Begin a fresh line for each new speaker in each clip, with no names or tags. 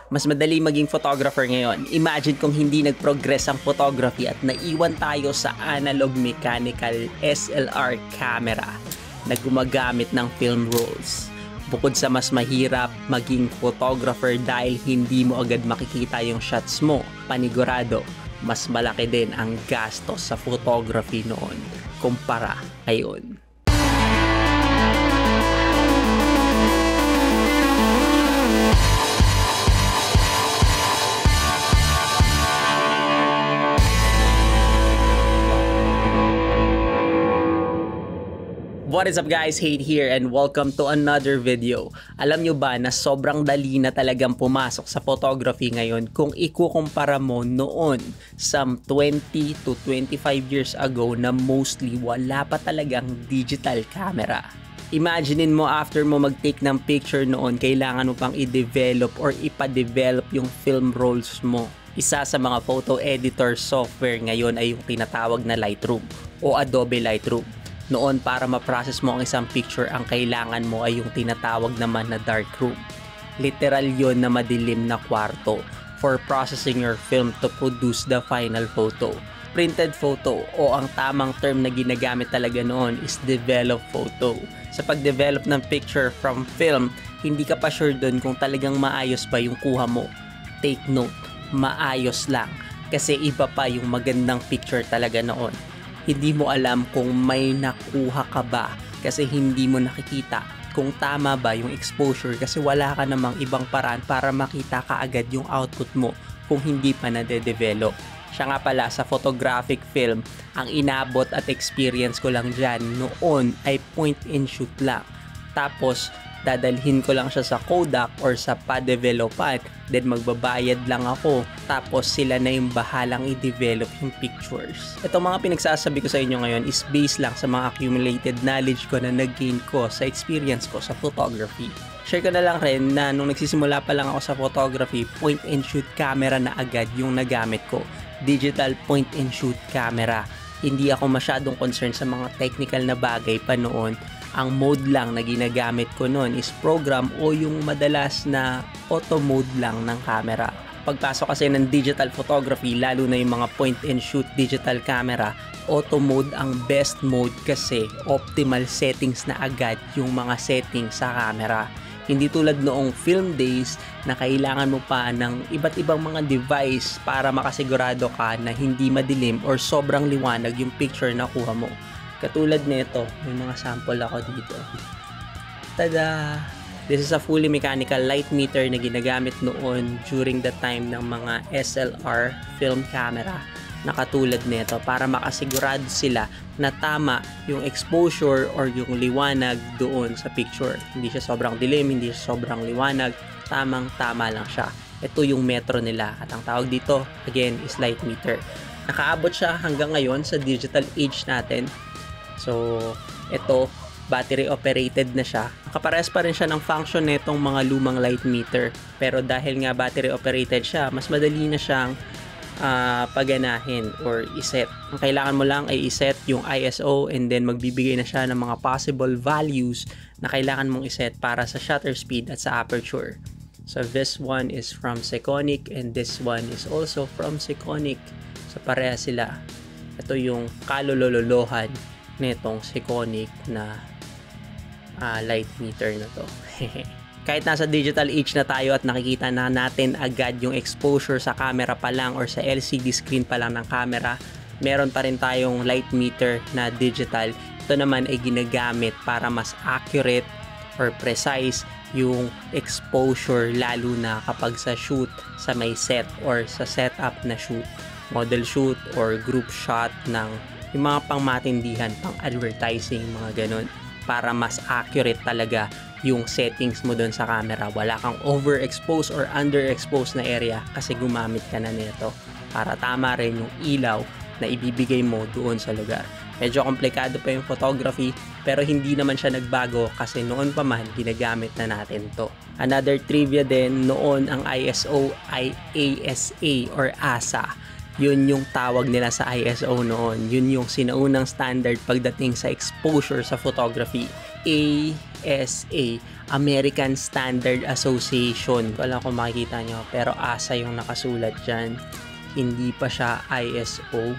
Mas madali maging photographer ngayon. Imagine kung hindi nag-progress ang photography at naiwan tayo sa analog mechanical SLR camera na gumagamit ng film rolls. Bukod sa mas mahirap maging photographer dahil hindi mo agad makikita yung shots mo, panigurado, mas malaki din ang gastos sa photography noon kumpara ngayon. What is up guys, Hade here and welcome to another video. Alam nyo ba na sobrang dali na talagang pumasok sa photography ngayon kung ikukumpara mo noon some 20 to 25 years ago na mostly wala pa talagang digital camera. Imaginein mo after mo mag-take ng picture noon, kailangan mo pang i-develop or ipa-develop yung film rolls mo. Isa sa mga photo editor software ngayon ay yung tinatawag na Lightroom o Adobe Lightroom. Noon para ma-process mo ang isang picture, ang kailangan mo ay yung tinatawag naman na darkroom. Literal yon na madilim na kwarto for processing your film to produce the final photo. Printed photo o ang tamang term na ginagamit talaga noon is develop photo. Sa pag-develop ng picture from film, hindi ka pa sure doon kung talagang maayos ba yung kuha mo. Take note, maayos lang kasi iba pa yung magandang picture talaga noon. Hindi mo alam kung may nakuha ka ba kasi hindi mo nakikita kung tama ba yung exposure kasi wala ka namang ibang paraan para makita ka agad yung output mo kung hindi pa nade-develop. Siya nga pala sa photographic film, ang inabot at experience ko lang dyan noon ay point and shoot lang. Tapos dadalhin ko lang siya sa Kodak or sa pa-developan, then magbabayad lang ako, tapos sila na yung bahalang i-develop yung pictures. Itong mga pinagsasabi ko sa inyo ngayon is based lang sa mga accumulated knowledge ko na nag-gain ko sa experience ko sa photography. Share ko na lang rin na nung nagsisimula pa lang ako sa photography, point and shoot camera na agad yung nagamit ko. Digital point and shoot camera. Hindi ako masyadong concerned sa mga technical na bagay pa noon. Ang mode lang na ginagamit ko noon is program o yung madalas na auto mode lang ng camera. Pagpasok kasi ng digital photography, lalo na yung mga point and shoot digital camera, auto mode ang best mode kasi optimal settings na agad yung mga settings sa camera. Hindi tulad noong film days na kailangan mo pa ng iba't ibang mga device para makasigurado ka na hindi madilim or sobrang liwanag yung picture na kuha mo. Katulad nito, may mga sample ako dito. Tada! This is a fully mechanical light meter na ginagamit noon during the time ng mga SLR film camera na katulad nito para makasigurado sila na tama yung exposure or yung liwanag doon sa picture. Hindi siya sobrang dilim, hindi siya sobrang liwanag, tamang-tama lang siya. Ito yung metro nila at ang tawag dito, again, is light meter. Nakaabot siya hanggang ngayon sa digital age natin. So, ito, battery operated na siya. Nakapares pa rin siya ng function nitong mga lumang light meter. Pero dahil nga battery operated siya, mas madali na siyang paganahin or iset. Ang kailangan mo lang ay iset yung ISO and then magbibigay na siya ng mga possible values na kailangan mong iset para sa shutter speed at sa aperture. So, this one is from Sekonic and this one is also from Sekonic. So, pareha sila. Ito yung kalololohan netong Sekonic na light meter na to. Kahit nasa digital age na tayo at nakikita na natin agad yung exposure sa camera pa lang or sa LCD screen pa lang ng camera, meron pa rin tayong light meter na digital. Ito naman ay ginagamit para mas accurate or precise yung exposure lalo na kapag sa shoot sa may set or sa setup na shoot, model shoot or group shot ng yung mga pangmatindihan, pang advertising, mga ganun, para mas accurate talaga yung settings mo doon sa camera. Wala kang overexposed or underexposed na area kasi gumamit ka na nito para tama rin yung ilaw na ibibigay mo doon sa lugar. Medyo komplikado pa yung photography pero hindi naman siya nagbago kasi noon pa man ginagamit na natin to. Another trivia din, noon ang ISO ay ASA or ASA. Yun yung tawag nila sa ISO noon. Yun yung sinaunang standard pagdating sa exposure sa photography. A ASA, American Standard Association. Wala kung makikita nyo, pero ASA yung nakasulat dyan. Hindi pa siya ISO.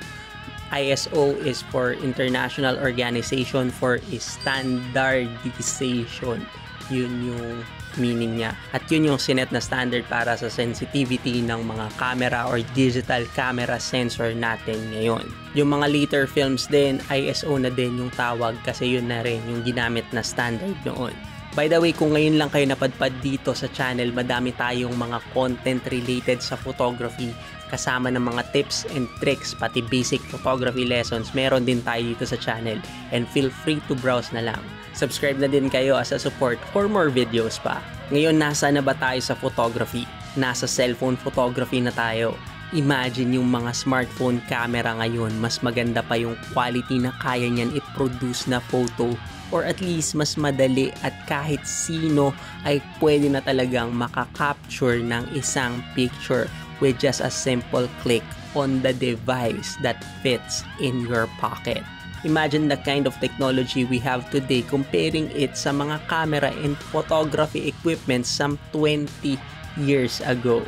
ISO is for International Organization for Standardization. Yun yung meaning niya. At yun yung sinet na standard para sa sensitivity ng mga camera or digital camera sensor natin ngayon. Yung mga later films din, ISO na din yung tawag kasi yun na rin yung ginamit na standard noon. By the way, kung ngayon lang kayo napadpad dito sa channel, madami tayong mga content related sa photography kasama ng mga tips and tricks, pati basic photography lessons. Meron din tayo dito sa channel and feel free to browse na lang. Subscribe na din kayo as a support for more videos pa. Ngayon, nasa na ba tayo sa photography? Nasa cellphone photography na tayo. Imagine yung mga smartphone camera ngayon, mas maganda pa yung quality na kaya niyan i-produce na photo, or at least mas madali at kahit sino ay pwede na talagang makakapture ng isang picture with just a simple click on the device that fits in your pocket. Imagine the kind of technology we have today comparing it sa mga camera and photography equipment some 20 years ago.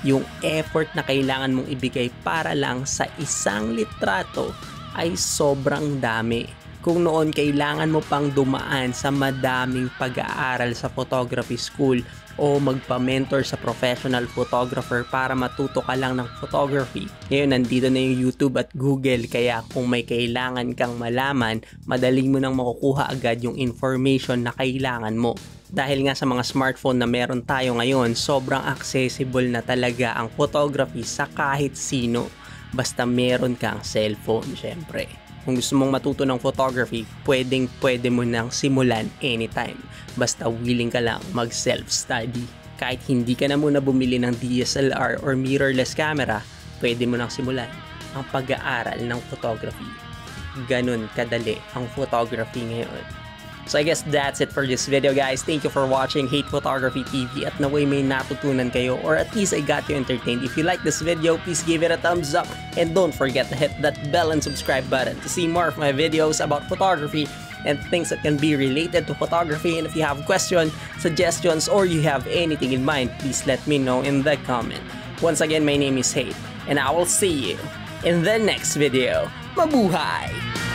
Yung effort na kailangan mong ibigay para lang sa isang litrato ay sobrang dami. Kung noon kailangan mo pang dumaan sa madaming pag-aaral sa photography school o magpa-mentor sa professional photographer para matuto ka lang ng photography. Ngayon, nandito na yung YouTube at Google, kaya kung may kailangan kang malaman, madali mo nang makukuha agad yung information na kailangan mo. Dahil nga sa mga smartphone na meron tayo ngayon, sobrang accessible na talaga ang photography sa kahit sino. Basta meron kang cellphone, syempre. Kung gusto mong matuto ng photography, pwede mo nang simulan anytime. Basta willing ka lang mag-self-study. Kahit hindi ka na muna bumili ng DSLR or mirrorless camera, pwede mo nang simulan ang pag-aaral ng photography. Ganun kadali ang photography ngayon. So I guess that's it for this video, guys. Thank you for watching Hate Photography TV at naway may natutunan kayo or at least I got you entertained. If you like this video, please give it a thumbs up and don't forget to hit that bell and subscribe button to see more of my videos about photography and things that can be related to photography. And if you have questions, suggestions, or you have anything in mind, please let me know in the comment. Once again, my name is Hate and I will see you in the next video. Mabuhay!